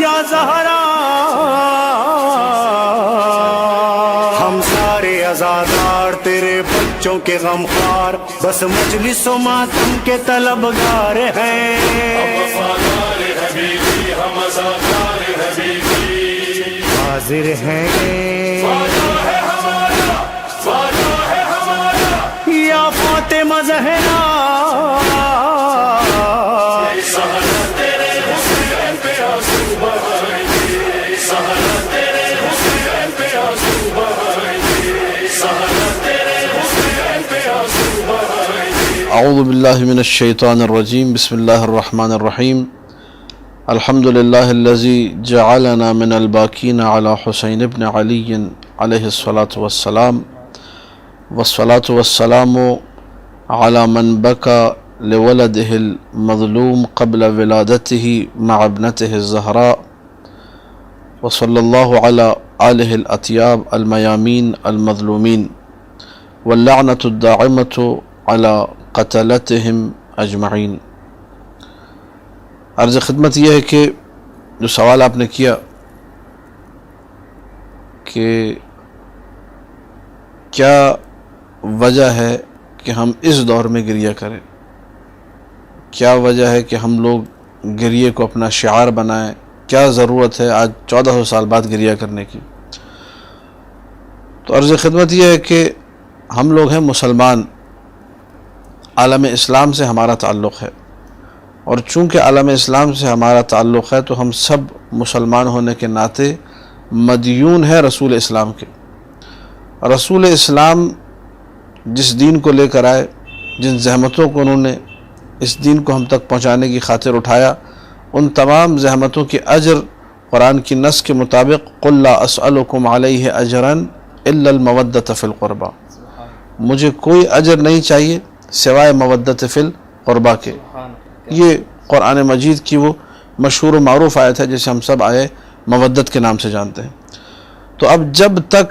یا زہرا ہم سارے عزادار تیرے بچوں کے غمخوار، بس مجلس و ماتم کے طلبگار ہیں. حاضر ہیں یا فاطمہ زہرا اعوذ باللہ من الشیطان الرجیم. بسم اللہ الرحمن الرحیم. الحمد للہ الذی جعلنا من الباکین علی حسین ابن علی علیہ الصلاة والسلام، والصلاة والسلام علی من بکا لولده المظلوم قبل ولادته مع ابنته الزہراء، وصلی اللہ علی آلہ الاطیاب المیامین المظلومین، واللعنة الداعمة علی قتلتهم اجمعین. عرض خدمت یہ ہے کہ جو سوال آپ نے کیا کہ کیا وجہ ہے کہ ہم اس دور میں گریہ کریں، کیا وجہ ہے کہ ہم لوگ گریے کو اپنا شعار بنائیں، کیا ضرورت ہے آج 1400 سال بعد گریہ کرنے کی. تو عرض خدمت یہ ہے کہ ہم لوگ ہیں مسلمان، عالم اسلام سے ہمارا تعلق ہے، اور چونکہ عالم اسلام سے ہمارا تعلق ہے تو ہم سب مسلمان ہونے کے ناطے مدیون ہیں رسول اسلام کے. رسول اسلام جس دین کو لے کر آئے، جن زحمتوں کو انہوں نے اس دین کو ہم تک پہنچانے کی خاطر اٹھایا، ان تمام زحمتوں کے اجر قرآن کی نص کے مطابق قل لا اسألکم علیہ اجرا الا المودۃ فی القربہ، مجھے کوئی اجر نہیں چاہیے سوائے مودت فی القربہ کے. یہ قرآن مجید کی وہ مشہور و معروف آیت ہے جسے ہم سب آئے مودت کے نام سے جانتے ہیں. تو اب جب تک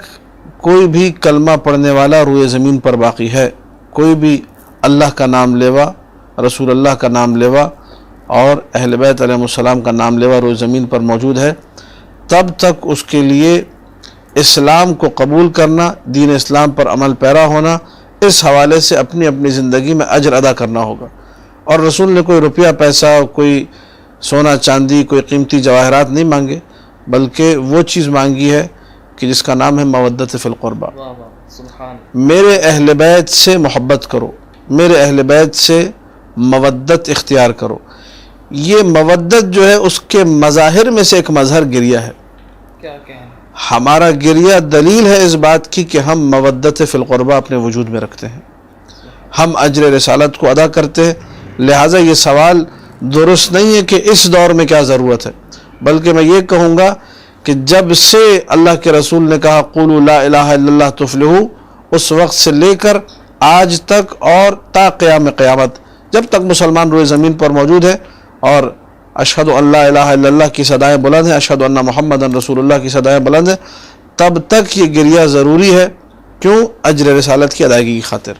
کوئی بھی کلمہ پڑھنے والا روئے زمین پر باقی ہے، کوئی بھی اللہ کا نام لیوا، رسول اللہ کا نام لیوا اور اہل بیت علیہ السلام کا نام لیوا روئے زمین پر موجود ہے، تب تک اس کے لیے اسلام کو قبول کرنا، دین اسلام پر عمل پیرا ہونا، اس حوالے سے اپنی اپنی زندگی میں اجر ادا کرنا ہوگا. اور رسول نے کوئی روپیہ پیسہ، کوئی سونا چاندی، کوئی قیمتی جواہرات نہیں مانگے، بلکہ وہ چیز مانگی ہے کہ جس کا نام ہے مودت فی القربہ. میرے اہل بیت سے محبت کرو، میرے اہل بیت سے مودت اختیار کرو. یہ مودت جو ہے اس کے مظاہر میں سے ایک مظہر گریہ ہے. ہمارا گریہ دلیل ہے اس بات کی کہ ہم مودت فی القربہ اپنے وجود میں رکھتے ہیں، ہم اجر رسالت کو ادا کرتے ہیں. لہٰذا یہ سوال درست نہیں ہے کہ اس دور میں کیا ضرورت ہے، بلکہ میں یہ کہوں گا کہ جب سے اللہ کے رسول نے کہا قولوا لا الہ الا اللہ تفلحوا، اس وقت سے لے کر آج تک اور تا قیام قیامت، جب تک مسلمان روئے زمین پر موجود ہے اور اشہد ان لا الہ الا اللہ کی صدائیں بلند ہیں، اشہد ان محمد رسول اللہ کی صدائیں بلند ہیں، تب تک یہ گریہ ضروری ہے. کیوں؟ اجر رسالت کی ادائیگی کی خاطر.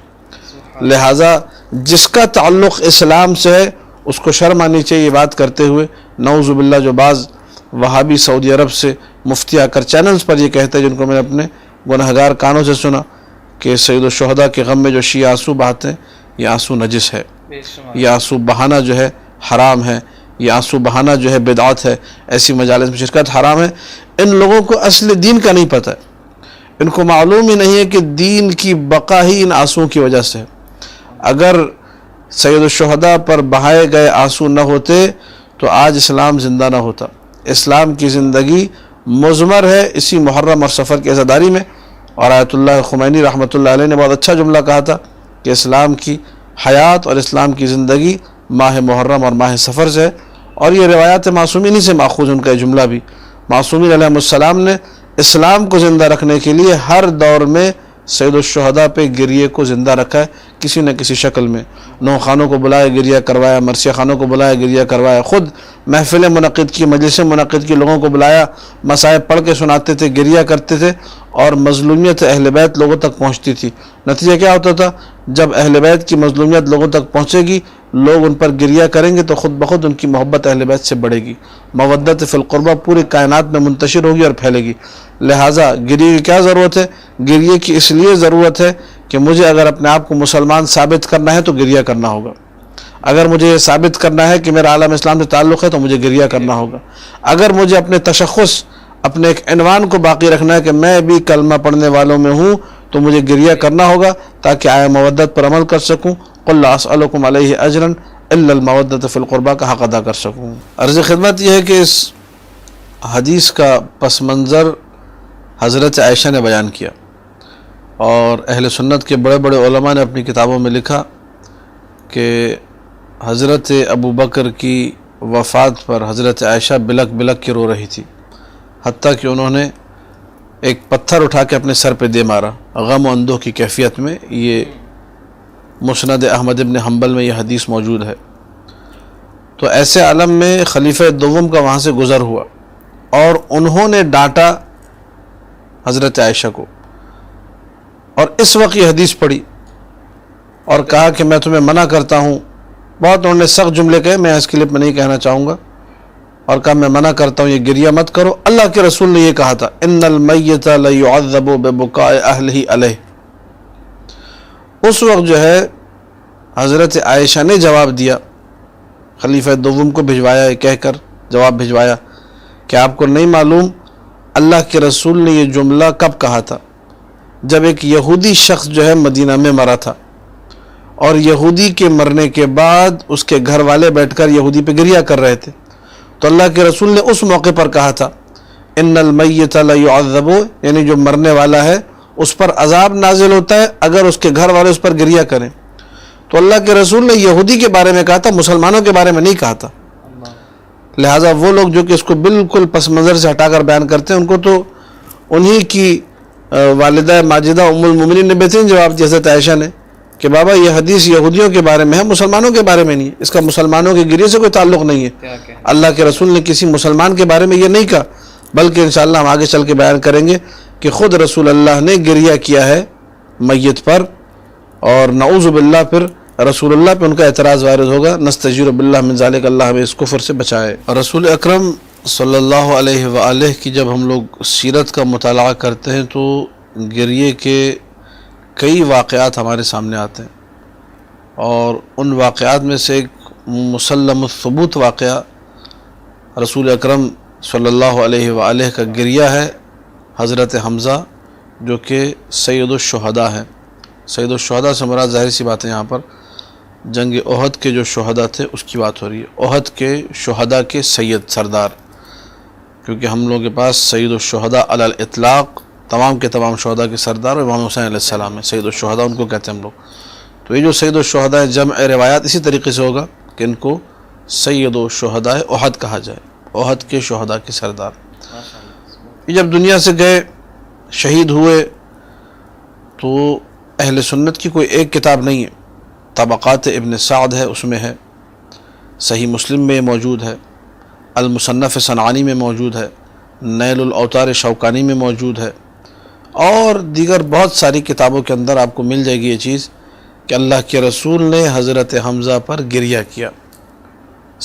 لہٰذا جس کا تعلق اسلام سے ہے اس کو شرم آنی چاہیے یہ بات کرتے ہوئے. نعوذ باللہ جو بعض وہابی سعودی عرب سے مفتی آ کر چینلز پر یہ کہتے ہیں، جن کو میں نے اپنے گنہگار کانوں سے سنا، کہ سید الشہداء کے غم میں جو شیعہ آنسو بہاتے ہیں یہ آنسو نجس ہے، یہ آنسو بہانا جو ہے حرام ہے، یہ آنسو بہانا جو ہے بدعت ہے، ایسی مجالس میں شرکت حرام ہے. ان لوگوں کو اصل دین کا نہیں پتہ ہے، ان کو معلوم ہی نہیں ہے کہ دین کی بقا ہی ان آنسوؤں کی وجہ سے ہے. اگر سید الشہداء پر بہائے گئے آنسو نہ ہوتے تو آج اسلام زندہ نہ ہوتا. اسلام کی زندگی مضمر ہے اسی محرم اور سفر کی عزاداری میں. اور آیت اللہ خمینی رحمۃ اللہ علیہ نے بہت اچھا جملہ کہا تھا کہ اسلام کی حیات اور اسلام کی زندگی ماہ محرم اور ماہ سفر سے ہے. اور یہ روایات معصومین سے ماخوذ ان کا یہ جملہ بھی. معصومین علیہ السلام نے اسلام کو زندہ رکھنے کے لیے ہر دور میں سید الشہداء پہ گریے کو زندہ رکھا ہے کسی نہ کسی شکل میں. نو خانوں کو بلایا گریہ کروایا، مرثیہ خانوں کو بلایا گریہ کروایا، خود محفلیں منعقد کی، مجلسیں منعقد کی، لوگوں کو بلایا، مصائب پڑھ کے سناتے تھے، گریہ کرتے تھے، اور مظلومیت اہل بیت لوگوں تک پہنچتی تھی. نتیجہ کیا ہوتا تھا؟ جب اہل بیت کی مظلومیت لوگوں تک پہنچے گی لوگ ان پر گریہ کریں گے تو خود بخود ان کی محبت اہل بیت سے بڑھے گی، مودت فی القربہ پوری کائنات میں منتشر ہوگی اور پھیلے گی۔ لہٰذا گریہ کی کیا ضرورت ہے؟ گریہ کی اس لیے ضرورت ہے کہ مجھے اگر اپنے آپ کو مسلمان ثابت کرنا ہے تو گریہ کرنا ہوگا، اگر مجھے یہ ثابت کرنا ہے کہ میرا عالم اسلام سے تعلق ہے تو مجھے گریہ کرنا ہوگا، اگر مجھے اپنے تشخص، اپنے ایک عنوان کو باقی رکھنا ہے کہ میں بھی کلمہ پڑھنے والوں میں ہوں تو مجھے گریہ کرنا ہوگا تاکہ آیا مودت پر عمل کر سکوں، قل لا اسألکم علیہ اجرا الا المودۃ فی القربہ کا حق ادا کر سکوں۔ عرض خدمت یہ ہے کہ اس حدیث کا پس منظر حضرت عائشہ نے بیان کیا، اور اہل سنت کے بڑے بڑے علماء نے اپنی کتابوں میں لکھا کہ حضرت ابو بکر کی وفات پر حضرت عائشہ بلک بلک کے رو رہی تھی، حتیٰ کہ انہوں نے ایک پتھر اٹھا کے اپنے سر پہ دے مارا غم و اندوہ کی کیفیت میں۔ یہ مسند احمد ابن حنبل میں یہ حدیث موجود ہے۔ تو ایسے عالم میں خلیفہ دوم کا وہاں سے گزر ہوا اور انہوں نے ڈانٹا حضرت عائشہ کو، اور اس وقت یہ حدیث پڑھی اور کہا کہ میں تمہیں منع کرتا ہوں، بہت انہوں نے سخت جملے کہے، میں اس کلپ میں نہیں کہنا چاہوں گا، اور کہا میں منع کرتا ہوں، یہ گریہ مت کرو۔ اللہ کے رسول نے یہ کہا تھا ان المیت لیعذب ببکاء اہلہ علیہ۔ اس وقت جو ہے حضرت عائشہ نے جواب دیا، خلیفہ دوم کو بھجوایا، کہہ کر جواب بھجوایا کہ آپ کو نہیں معلوم اللہ کے رسول نے یہ جملہ کب کہا تھا؟ جب ایک یہودی شخص جو ہے مدینہ میں مرا تھا، اور یہودی کے مرنے کے بعد اس کے گھر والے بیٹھ کر یہودی پہ گریہ کر رہے تھے، تو اللہ کے رسول نے اس موقع پر کہا تھا ان المیت لیعذب، یعنی جو مرنے والا ہے اس پر عذاب نازل ہوتا ہے اگر اس کے گھر والے اس پر گریہ کریں۔ تو اللہ کے رسول نے یہودی کے بارے میں کہا تھا، مسلمانوں کے بارے میں نہیں کہا تھا۔ لہٰذا وہ لوگ جو کہ اس کو بالکل پس منظر سے ہٹا کر بیان کرتے ہیں، ان کو تو انہی کی والدہ ماجدہ ام المومنین نے بہترین جواب دیا حضرت عائشہ نے کہ بابا یہ حدیث یہودیوں کے بارے میں ہے، مسلمانوں کے بارے میں نہیں ہے، اس کا مسلمانوں کے گریہ سے کوئی تعلق نہیں ہے۔ اللہ کے رسول نے کسی مسلمان کے بارے میں یہ نہیں کہا، بلکہ انشاءاللہ ہم آگے چل کے بیان کریں گے کہ خود رسول اللہ نے گریہ کیا ہے میت پر، اور نعوذ باللہ پھر رسول اللہ پہ ان کا اعتراض وارد ہوگا۔ نستجیر باللہ من ذالک، اللہ ہمیں اس کفر سے بچائے۔ رسول اکرم صلی اللہ علیہ وآلہ کی جب ہم لوگ سیرت کا مطالعہ کرتے ہیں تو گریہ کے کئی واقعات ہمارے سامنے آتے ہیں، اور ان واقعات میں سے ایک مسلم الثبوت واقعہ رسول اکرم صلی اللہ علیہ وآلہ کا گریہ ہے حضرت حمزہ، جو کہ سید الشہداء ہیں۔ سید الشہداء سے مراد ظاہر سی بات ہے یہاں پر جنگ احد کے جو شہداء تھے اس کی بات ہو رہی ہے، احد کے شہداء کے سید سردار، کیونکہ ہم لوگوں کے پاس سید الشہداء علی الاطلاق تمام کے تمام شہداء کے سردار اور امام حسین علیہ السلام ہے، سید الشہداء ان کو کہتے ہیں ہم لوگ۔ تو یہ جو سید الشہداء جمع روایات اسی طریقے سے ہوگا کہ ان کو سید الشہداء احد کہا جائے، احد کے شہداء کے سردار۔ یہ جب دنیا سے گئے، شہید ہوئے، تو اہل سنت کی کوئی ایک کتاب نہیں ہے، طبقات ابن سعد ہے، اس میں ہے، صحیح مسلم میں موجود ہے، المصنف صنعانی میں موجود ہے، نیل الاوطار شوکانی میں موجود ہے، اور دیگر بہت ساری کتابوں کے اندر آپ کو مل جائے گی یہ چیز کہ اللہ کے رسول نے حضرت حمزہ پر گریہ کیا،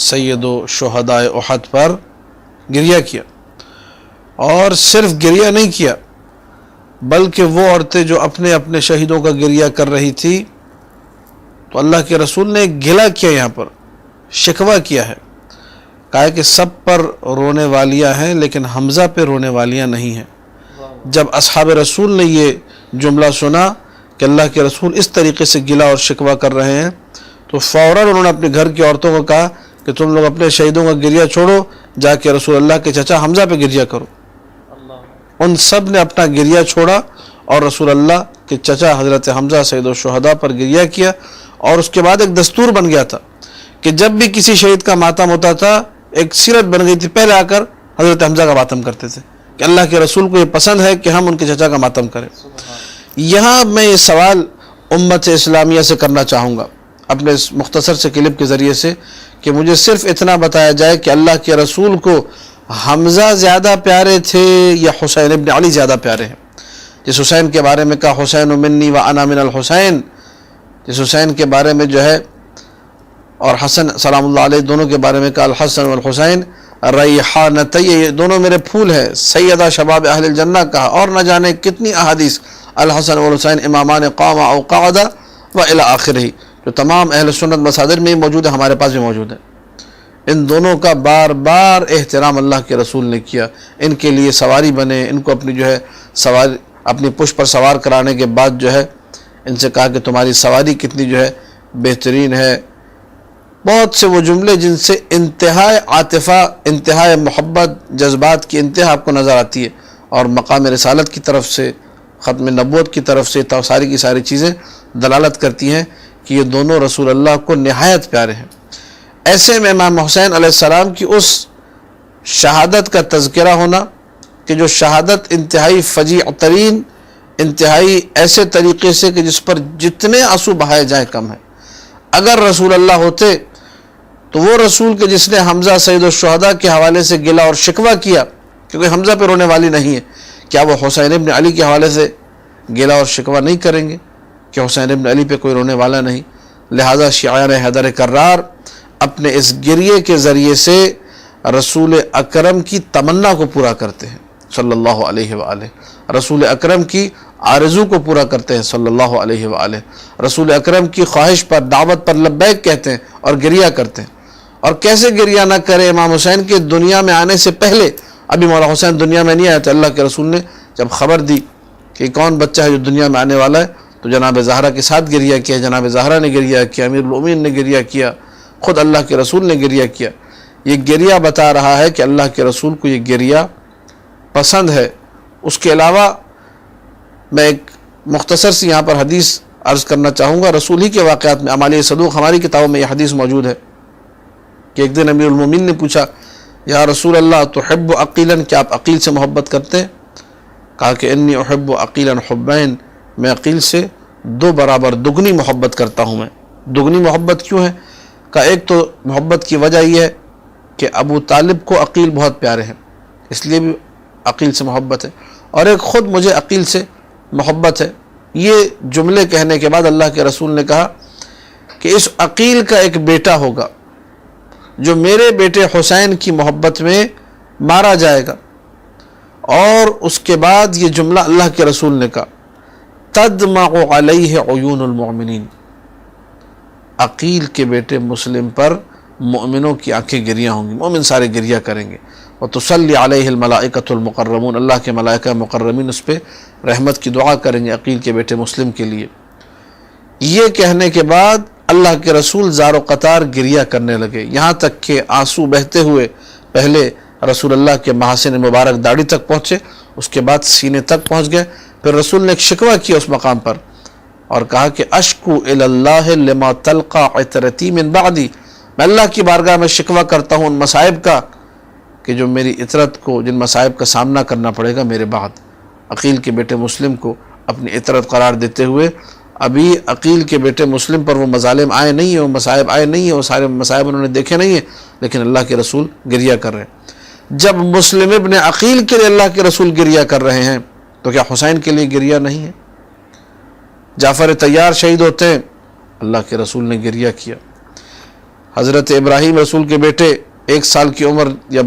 سید و شہداء احد پر گریہ کیا، اور صرف گریہ نہیں کیا بلکہ وہ عورتیں جو اپنے اپنے شہیدوں کا گریہ کر رہی تھی، تو اللہ کے رسول نے گلہ کیا، یہاں پر شکوہ کیا ہے، کہا کہ سب پر رونے والیاں ہیں لیکن حمزہ پہ رونے والیاں نہیں ہیں۔ جب اصحاب رسول نے یہ جملہ سنا کہ اللہ کے رسول اس طریقے سے گلہ اور شکوہ کر رہے ہیں، تو فوراً انہوں نے اپنے گھر کی عورتوں کو کہا کہ تم لوگ اپنے شہیدوں کا گریہ چھوڑو، جا کے رسول اللہ کے چچا حمزہ پہ گریہ کرو۔ ان سب نے اپنا گریہ چھوڑا اور رسول اللہ کے چچا حضرت حمزہ سید الشہداء پر گریہ کیا، اور اس کے بعد ایک دستور بن گیا تھا کہ جب بھی کسی شہید کا ماتم ہوتا تھا، ایک سیرت بن گئی تھی، پہلے آ کر حضرت حمزہ کا ماتم کرتے تھے کہ اللہ کے رسول کو یہ پسند ہے کہ ہم ان کے چچا کا ماتم کریں۔ یہاں میں یہ سوال امت اسلامیہ سے کرنا چاہوں گا اپنے اس مختصر سے کلپ کے ذریعے سے کہ مجھے صرف اتنا بتایا جائے کہ اللہ کے رسول کو حمزہ زیادہ پیارے تھے یا حسین ابن علی زیادہ پیارے ہیں؟ جس حسین کے بارے میں کہا حسین منی و انا من الحسین، جس حسین کے بارے میں جو ہے اور حسن سلام اللہ علیہ دونوں کے بارے میں کہا الحسن والحسین ریحانتی، یہ دونوں میرے پھول ہیں، سیدہ شباب اہل الجنہ کہا، اور نہ جانے کتنی احادیث الحسن والحسین امامان قام او قعدا و الی آخرہ، جو تمام اہل سنت مصادر میں موجود ہے، ہمارے پاس بھی موجود ہے۔ ان دونوں کا بار بار احترام اللہ کے رسول نے کیا، ان کے لیے سواری بنے، ان کو اپنی جو ہے سواری اپنی پشت پر سوار کرانے کے بعد جو ہے ان سے کہا کہ تمہاری سواری کتنی جو ہے بہترین ہے۔ بہت سے وہ جملے جن سے انتہائی عاطفہ، انتہائی محبت، جذبات کی انتہا آپ کو نظر آتی ہے، اور مقام رسالت کی طرف سے، ختم نبوت کی طرف سے ساری کی ساری چیزیں دلالت کرتی ہیں کہ یہ دونوں رسول اللہ کو نہایت پیارے ہیں۔ ایسے میں امام حسین علیہ السلام کی اس شہادت کا تذکرہ ہونا کہ جو شہادت انتہائی فجیع ترین، انتہائی ایسے طریقے سے کہ جس پر جتنے آنسو بہائے جائیں کم ہے۔ اگر رسول اللہ ہوتے تو وہ رسول کے جس نے حمزہ سید الشہداء کے حوالے سے گلہ اور شکوہ کیا، کیونکہ حمزہ پہ رونے والی نہیں ہے، کیا وہ حسین ابن علی کے حوالے سے گلہ اور شکوہ نہیں کریں گے کہ حسین ابن علی پہ کوئی رونے والا نہیں؟ لہذا شیعان حیدر کرار اپنے اس گریے کے ذریعے سے رسول اکرم کی تمنا کو پورا کرتے ہیں صلی اللہ علیہ وآلہ، رسول اکرم کی آرزو کو پورا کرتے ہیں صلی اللہ علیہ وآلہ، رسول اکرم کی خواہش پر، دعوت پر لبیک کہتے ہیں اور گریہ کرتے ہیں۔ اور کیسے گریہ نہ کرے؟ امام حسین کے دنیا میں آنے سے پہلے، ابھی مولا حسین دنیا میں نہیں آئے تھے، اللہ کے رسول نے جب خبر دی کہ کون بچہ ہے جو دنیا میں آنے والا ہے تو جناب زہرا کے ساتھ گریہ کیا، جناب زہرا نے گریہ کیا، امیر المومنین نے گریہ کیا، خود اللہ کے رسول نے گریہ کیا۔ یہ گریہ بتا رہا ہے کہ اللہ کے رسول کو یہ گریہ پسند ہے۔ اس کے علاوہ میں ایک مختصر سی یہاں پر حدیث عرض کرنا چاہوں گا، رسول ہی کے واقعات میں، اعمال صدوق ہماری کتابوں میں یہ حدیث موجود ہے کہ ایک دن امیر المومنین نے پوچھا یا رسول اللہ تحب عقیلا، کیا آپ عقیل سے محبت کرتے ہیں؟ کہا کہ انی احب عقیلا حبین، میں عقیل سے دو برابر دگنی محبت کرتا ہوں۔ میں دگنی محبت کیوں ہے؟ کہا ایک تو محبت کی وجہ یہ ہے کہ ابو طالب کو عقیل بہت پیارے ہیں، اس لیے بھی عقیل سے محبت ہے، اور ایک خود مجھے عقیل سے محبت ہے۔ یہ جملے کہنے کے بعد اللہ کے رسول نے کہا کہ اس عقیل کا ایک بیٹا ہوگا جو میرے بیٹے حسین کی محبت میں مارا جائے گا۔ اور اس کے بعد یہ جملہ اللہ کے رسول نے کہا تدمع علیہ عیون المؤمنین، عقیل کے بیٹے مسلم پر مومنوں کی آنکھیں گریہ ہوں گی، مومن سارے گریہ کریں گے۔ وتصلی علیہ الملائکۃ المقربون، اللہ کے ملائکہ مقربین اس پہ رحمت کی دعا کریں گے عقیل کے بیٹے مسلم کے لیے۔ یہ کہنے کے بعد اللہ کے رسول زار و قطار گریہ کرنے لگے، یہاں تک کہ آنسو بہتے ہوئے پہلے رسول اللہ کے محاسن مبارک داڑھی تک پہنچے، اس کے بعد سینے تک پہنچ گئے۔ پھر رسول نے ایک شکوہ کیا اس مقام پر اور کہا کہ اشکو الی اللہ لما تلقى عترتی من بعدی، میں اللہ کی بارگاہ میں شکوہ کرتا ہوں ان مصائب کا کہ جو میری عطرت کو، جن مصائب کا سامنا کرنا پڑے گا میرے بعد۔ عقیل کے بیٹے مسلم کو اپنی عطرت قرار دیتے ہوئے ابھی عقیل کے بیٹے مسلم پر وہ مظالم آئے نہیں ہیں، وہ مصائب آئے نہیں ہیں، وہ سارے مصائب انہوں نے دیکھے نہیں ہیں، لیکن اللہ کے رسول گریہ کر رہے ہیں۔ جب مسلم ابن عقیل کے لیے اللہ کے رسول گریہ کر رہے ہیں تو کیا حسین کے لیے گریہ نہیں ہے؟ جعفر طیار شہید ہوتے ہیں، اللہ کے رسول نے گریہ کیا۔ حضرت ابراہیم رسول کے بیٹے 1 سال کی عمر یا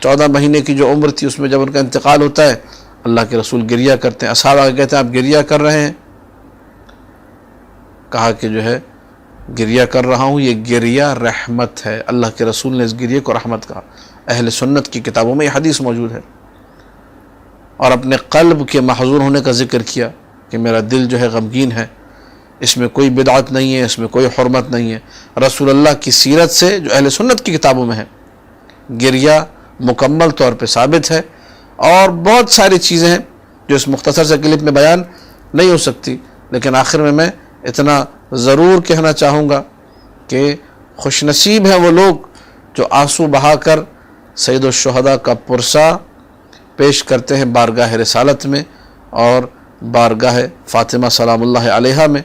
14 مہینے کی جو عمر تھی اس میں جب ان کا انتقال ہوتا ہے اللہ کے رسول گریہ کرتے ہیں۔ اصحاب آگے کہتے ہیں آپ گریہ کر رہے ہیں؟ کہا کہ جو ہے گریہ کر رہا ہوں، یہ گریہ رحمت ہے۔ اللہ کے رسول نے اس گریہ کو رحمت کہا۔ اہل سنت کی کتابوں میں یہ حدیث موجود ہے۔ اور اپنے قلب کے محظور ہونے کا ذکر کیا کہ میرا دل جو ہے غمگین ہے، اس میں کوئی بدعت نہیں ہے، اس میں کوئی حرمت نہیں ہے۔ رسول اللہ کی سیرت سے جو اہل سنت کی کتابوں میں ہے گریہ مکمل طور پہ ثابت ہے، اور بہت ساری چیزیں ہیں جو اس مختصر سے کلپ میں بیان نہیں ہو سکتی، لیکن آخر میں اتنا ضرور کہنا چاہوں گا کہ خوش نصیب ہیں وہ لوگ جو آنسو بہا کر سید الشہداء کا پرسہ پیش کرتے ہیں بارگاہ رسالت میں اور بارگاہ فاطمہ سلام اللہ علیہا میں،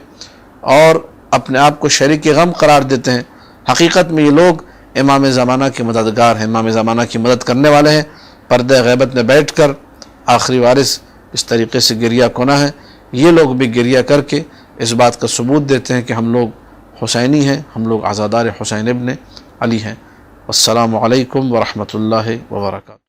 اور اپنے آپ کو شریک غم قرار دیتے ہیں۔ حقیقت میں یہ لوگ امام زمانہ کے مددگار ہیں، امام زمانہ کی مدد کرنے والے ہیں۔ پردہ غیبت میں بیٹھ کر آخری وارث اس طریقے سے گریہ کنا ہے، یہ لوگ بھی گریہ کر کے اس بات کا ثبوت دیتے ہیں کہ ہم لوگ حسینی ہیں، ہم لوگ عزادار حسین ابن علی ہیں۔ السلام علیکم ورحمۃ اللہ وبرکاتہ۔